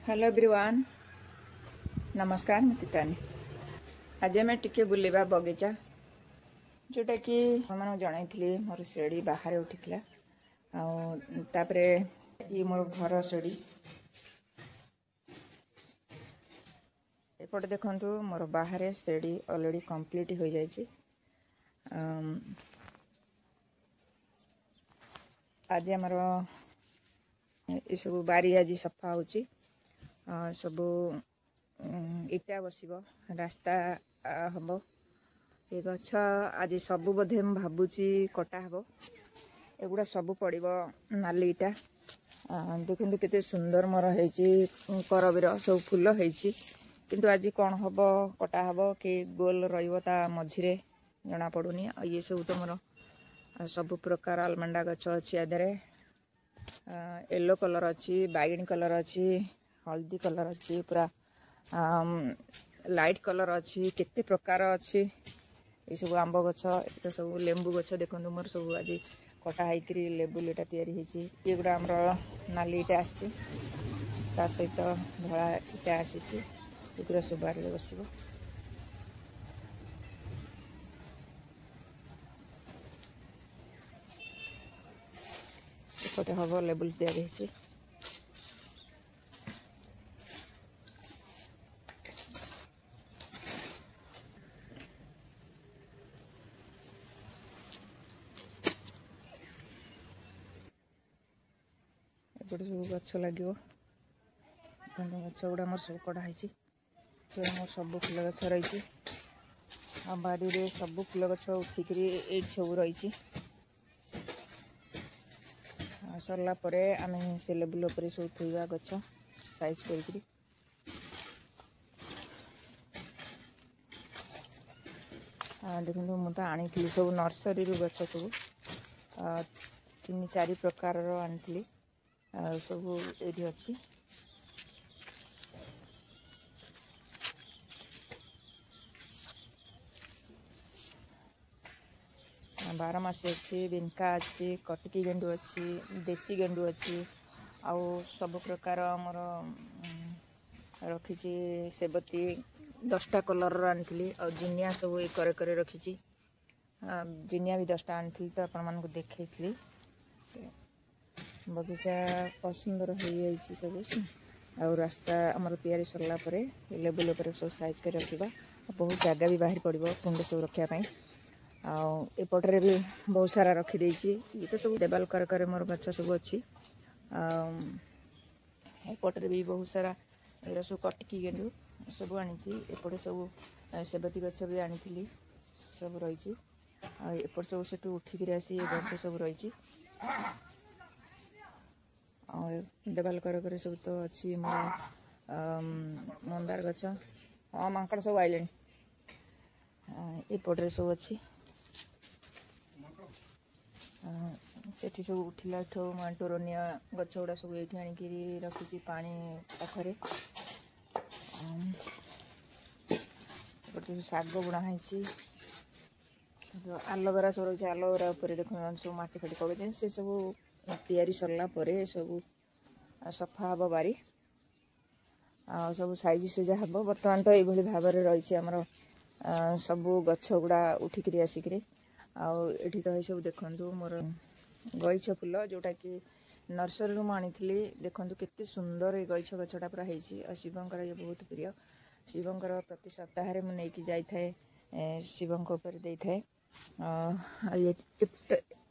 Hello everyone, नमस्कार। मैं तितानी। आज आम टिके बुलेबा बगीचा जोटा कि मैं जनई मोर सीढ़ी बाहर उठी आउे ये मोर घर सीढ़ी एपटे देखु मोर बाहर सीढ़ी ऑलरेडी कंप्लीट हो जाए। आज आमर ये सब बारी आज सफा हो सब इटा बसब रास्ता हम ये गछ आज सब बोधे भावुची कटा हम एगुड़ा सब पड़ नाली इटा देखते केते सुंदर मोर करबीर सब फूल होती किंतु आज कौन हम कटा हम कि गोल रा मझे जना पड़ूनी। ये सब तो मोर सब प्रकार आलमंडा गछ अच्छी आधे येलो कलर अच्छी बैगनी कलर अच्छी हल्दी कलर अच्छी पूरा लाइट कलर अच्छी केते प्रकार अच्छी ये सब आंब गछ तो सब लेंबू गछ देखो मोर सब आज कटा होकर लेबुल इटा ये गुड़ा आमर नाली इटा आसी सहित धला इटा आसी ये सब बारे बस एपटे हम लेबुल तैयारी एपटे सब गछ लगे गछ गुड़ा मोर सब कड़ा मोर सब फूल गछ रही बाड़ी रे सब फूल गछ उठिक सब रही सरला परे आमे से लेबुल उपर सब थोड़ा गछ साइज कर देखो मुझे आनी सब नर्सरी गछ सब 3-4 प्रकार आनी सब ये अच्छी बारमासी अच्छी बिनका अच्छी कटकी गेंडू अच्छी देसी गेंडू अच्छी आउ सब प्रकार मोर रखी सेबती 10टा कलर आनी और जिनिया सब करे करे रखी जिनिया भी 10टा आनी तो आपण देखी बगीचा पसंदर हो सब आ रास्ता आमर तैयारी सरला लेबुल सब साइज कर रखा बहुत जगह भी बाहर पड़ो कुंड सब रखापी आउपटे भी बहुत सारा रखीदे ये तो सब देवाल कर मोर गछ सब अच्छी एपटे भी बहुत सारा ये सब कटकी गेंडू सब आनी एपटे सब सेबती गछ भी आनी सब रही एपट सब से उठिक आसी गछ सब रही देवाल कर सब तो अच्छी मोर मंदार गछ हाँ मांकड़ सब आइले एपटे सब अच्छी सेठी सब उठिला टोरोनिया गछ गुड़ा सब ये आनिकी रखी पानी पाखरे शाग बुणा है आलोवेरा सब रही आलोवेरा देखो सब मटी फाटी पड़े से सब तैयारी सरला सब सफा हम बारी सब साइज सुजा हम बर्तमान तो ये भाव रही आमर सब गछ गुड़ा उठिक आसिक आठी तो सब देखु मोर गईछ फूल जोटा कि नर्सरी आनी देखु केते सुंदर ये गईछ गछटा पूरा शिवंकर ये बहुत प्रिय शिवंकर प्रति सप्ताह मुझे जाए शिवंक उपर दे थाए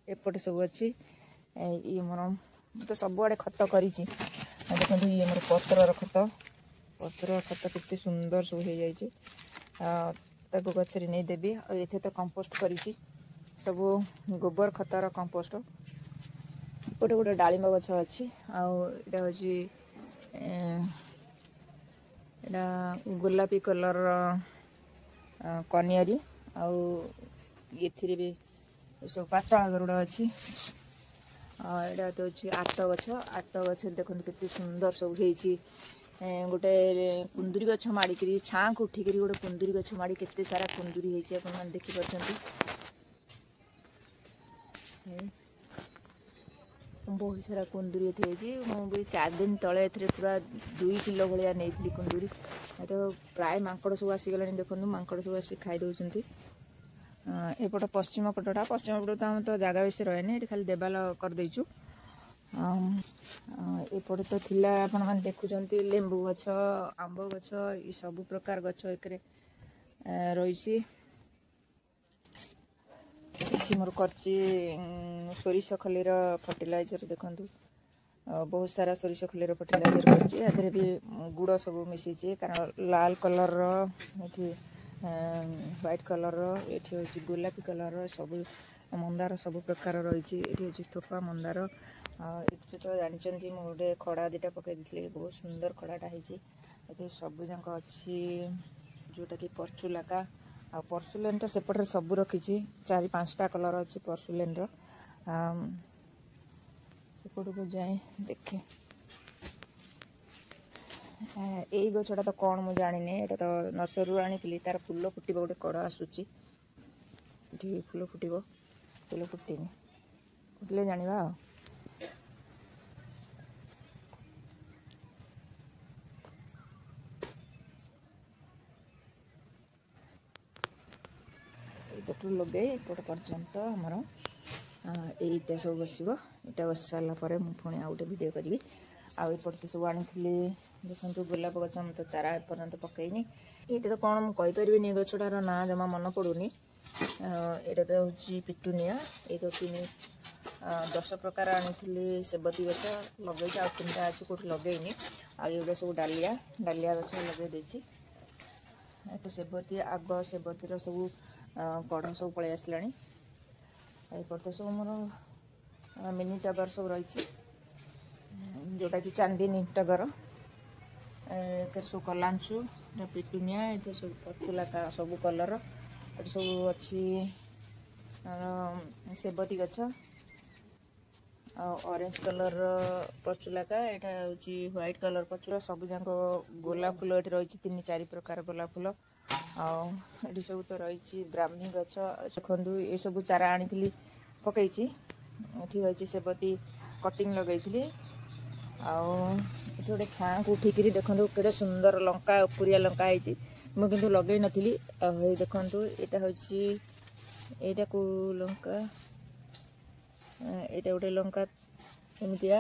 एपटे सब अच्छी ये मोर तो सबुआड़े खत कर देखो ये मोर पतर खत केते सुंदर सब हो जाए गचरी नहीं देवी और ये तो कंपोस्ट करी सब गोबर खतार कंपोस्ट गोटे गोटे डालिंब गछ अच्छी आटा हूँ गोलापी कलर कनियारी आउ भी सब पातला गरुड़ा अच्छी यहाँ तो अच्छी आत गछ देखो केते सुंदर सब हो गोटे कुंदुरी गछ माड़ी छाँ को उठिक गोटे कुंदुरी गछ माड़ी केते सारा कुंदुरी होती आप देखिपे बहुत सारा कुंदूरी मुझे 4 दिन तले पूरा 2 किलो भाया नहीं कुंदूरी तो प्राय माकड़ सब आसीगला देखो माकड़ सब आसी खाई दौरान एपट पश्चिम पटटा पश्चिम पट तो आम तो जगह बेस रहे ये खाली देवाल करदेचु एपटे तो थिला आपण मैंने देखुं लेंबू गछ आंब गछ ये सब प्रकार गछ एक रही मोर करची सोरिष खलीर फर्टिलाइजर देखु बहुत सारा सोरिष खलीर फर्टिलाइजर कर भी गुड़ सब मिसी कारण लाल कलर ये व्हाइट कलर ये हूँ गोलापी कलर सब मंदार सब प्रकार रही ये थोपा मंदार ये तो जानते गोटे खड़ा दुटा पकई दी बहुत सुंदर खड़ाटा होती सब जाक अच्छी जोटा कि परचुलाका आ परसुलेन तो सेपटे सब रखी 4-5टा कलर अच्छी परसुलेन सेपट को जाए देखे यही गछटा तो कौन मुझे जानी ये तो नर्सरी आनी तार फूल फुटब गोटे कड़ आसूची फूल फुटब फूल फुटनी फुटले जाना एपटू लगे एपट पर्यंत आमर यहीटा सब बस यहाँ बस सारापर मुझे पुणी आउ गए भिड करी आउट तो सब आनी देखो गोलाप गच तो चारा एपर्यंत पकईनी ये तो कौन मुझे गछटार ना जमा मन पड़ूनी यहाँ तो हूँ पिटुनिया ये तो 10 प्रकार आनी सेबती गच लगे आ 3टा अच्छी कौट लगेनी आगे सब डालिया डालिया गच लगे तो सेबती आग सेबतीर सब कढ़ सब पलि आसला एपट तो सब मोर मिनी टगर सब रही जोटा कि चांदनी टगर सब कलांचु पिटुनिया ये सब पचुलाका सब कलर ये सब अच्छी सेबती गछ ऑरेंज कलर पचुलाका यहाँ हूँ व्हाइट कलर पचुला सब जाक गोलाप फूल ये रही 3-4 प्रकार गोलाप फूल ये सब तो रही ब्राह्मी गछ देखु ये सब चारा आनी पकई रही सेबती कटिंग लगे गोटे छाँ को उठिक देखो के सुंदर लंका उपरिया लंका है मुझे लगे नी देखु यहाँ हूँ यहाँ को लंका यहाँ गोटे लंका एमतिया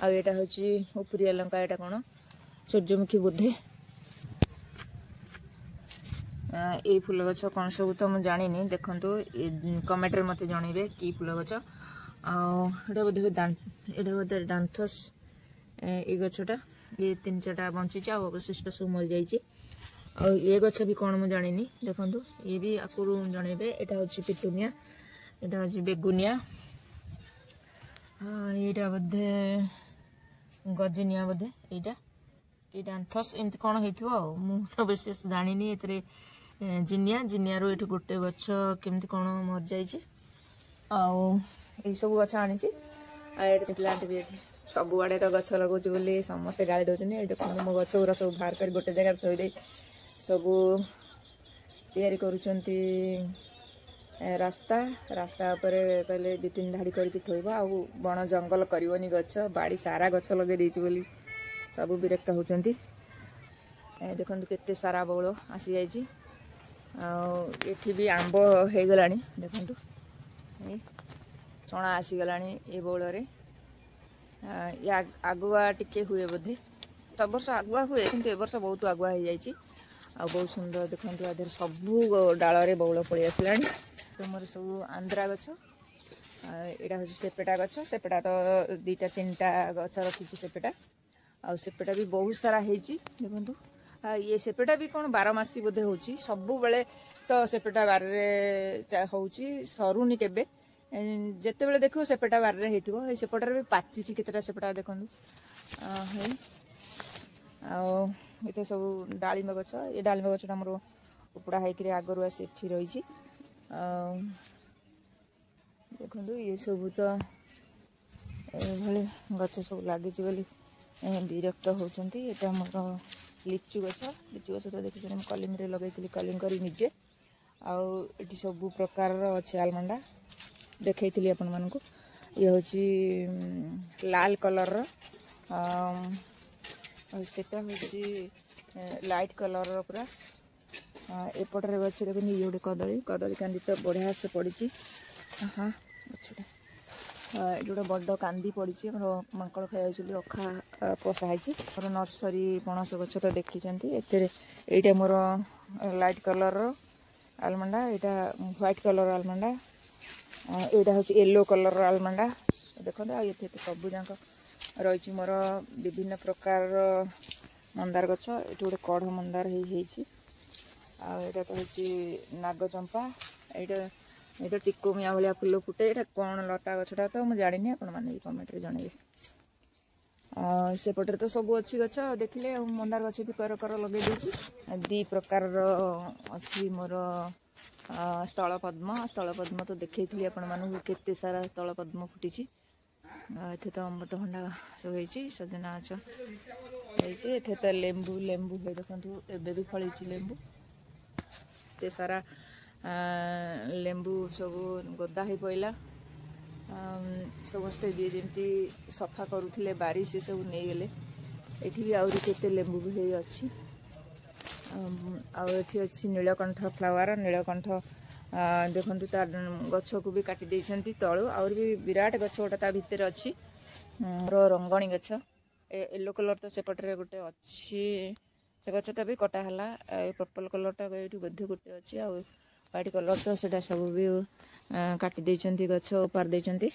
आटा हूँ उपरिया लंका यहाँ कौन सूर्यमुखी बोधे ये फूल गछ कौन सब तो मुझे जानी देखु कमेंट मत जनइबे कि फूल गछ आटा बोधे डांथस ये गछटा ये 3-4टा बंची अवशिष्ट सब मर जाइए ये गछ भी कौन मुझे जानी देखु ये भी आपको जनइबे यहाँ हूँ पिटुनिया यहाँ हूँ बेगुनिया यहाँ बोधे गजनिया बोधे यहाँ ये डांथस एमती कौन हो विशेष जानी ये जिनिया जिनिया रू ये गोटे गछ केमती कौन मर जाइए सब गछ आनी प्लांट भी सब आड़े तो गछ लगुच बोली समस्ते गाली दौरान ये देखो मो गछ गुरा सब बाहर कर गोटे जगह थोदे सब तैयारी करुँच रास्ता रास्ता पर कहले 2-3 धाड़ी करके थोब आ बण जंगल करनी गछ बाड़ी सारा गछ लगे देती बोली सब विरक्त होती देखो केते सारा बौल आसी जाइए एठी भी आंब हो गला देखु चना आसीगला ये बौल आगुआ टिके हुए बोधे सब वर्ष आगुआ हुए कि वर्ष बहुत आगुआ हो जाए बहुत सुंदर देखो आधर सबू डाल बौल पलि आसला तुम सब आंध्रा गछ यहाँ हूँ सेपेटा गछ सेपेटा तो 2-3टा गछ रखी सेपेटा सेपेटा भी बहुत सारा देखु ये सेपेटा भी कौन 12 बोधे हो सब बेले तो सेपेटा बारे हो सरुनी केबे जिते बड़े देखो सेपेटा बारे होती सेपटार भी पाची केतटा सेपेटा देखु ये सब डालिंब गछ ये डालिंब गछटा मोर उपड़ा होकर आगरू आसी रही देखु ये सब तो ये गछ सब लगी विरक्त होती यहाँ मोर लिचु गछ तो देखिए कलिंग लगे कलिंग कर निजे आउ सब प्रकार अच्छे आलमंडा देखी आपण मानक ये हूँ लाल कलर सेटा हूँ लाइट कलर पूरा एपटे गच देखते ये गोटे कदली कदली कांदी तो बढ़िया से पड़ी हाँ गचटा ये गोटे बड़ कांदी पड़ी माकड़ खाई अखा पशाई मोर नर्सरी पणस गच तो देखी ये मोर लाइट कलर आलमंडा यहाँ व्हाइट कलर आलमंडा यहाँ हूँ येलो कलर आलमंडा देखो ये सब जाक रही मोर विभिन्न प्रकार मंदार गच ये गोटे कढ़ मंदार यहाँ तो हूँ नागचंपा ये टिकोमिया भाया फुल फुटे ये कौन लटा गछटा तो मुझे जानी आप कमेंट जनइबे सेपटे तो सब अच्छी गच देखिले मंदार गच भी कर कर लगे दी प्रकार अच्छी मोर स्थल पद्म तो देखी आपण केते सारा स्थल पद्म फुटी ये तो अमृतभंडा सब सजना गछ ये तो लेंबू लेंबू देखो एबे भी फली लेंबू ते सारा लेंबू सब गदा हो पड़ा समस्ते जी जमी सफा करुले बारी से सब नहीं गले ये आहरी केते लेंबू भी अच्छी अच्छी नीलकंठ फ्लावर नीलकंठ देखु तार गछ को भी काटी देइछंती तळु और भी विराट गछ गोटा ता भितर अच्छी रंगणी गछ येलो कलर तो सेपटे गोटे अच्छी से गछ तो भी कटा हला पर्पल कलर टा ये बोधे गोटे अच्छी आ व्हाइट कलर तो सेटा सब भी काटी देइछंती गछ उपार देइछंती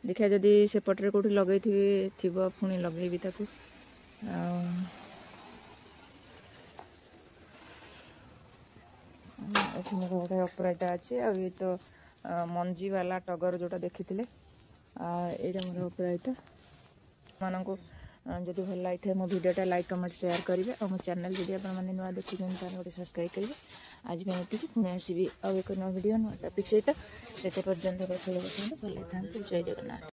देखा जदि सेपटे कोठी लगे थी पुणी लगे ताकू गोटे अपराइटा अच्छे आ ये तो मंजी वाला टगर जोटा देखी यहाँ मोर अपराइटा मानक जदि भल लगी मो भिडियोटा लाइक कमेंट शेयर करेंगे और मो चैनल जब आप नुआ देखी गोटे सब्सक्राइब करेंगे आज ये पुणी आसबि आउ एक नुआ भिडियो नुआ टॉपिक सहित से पर्यटन भल था जय जगन्नाथ।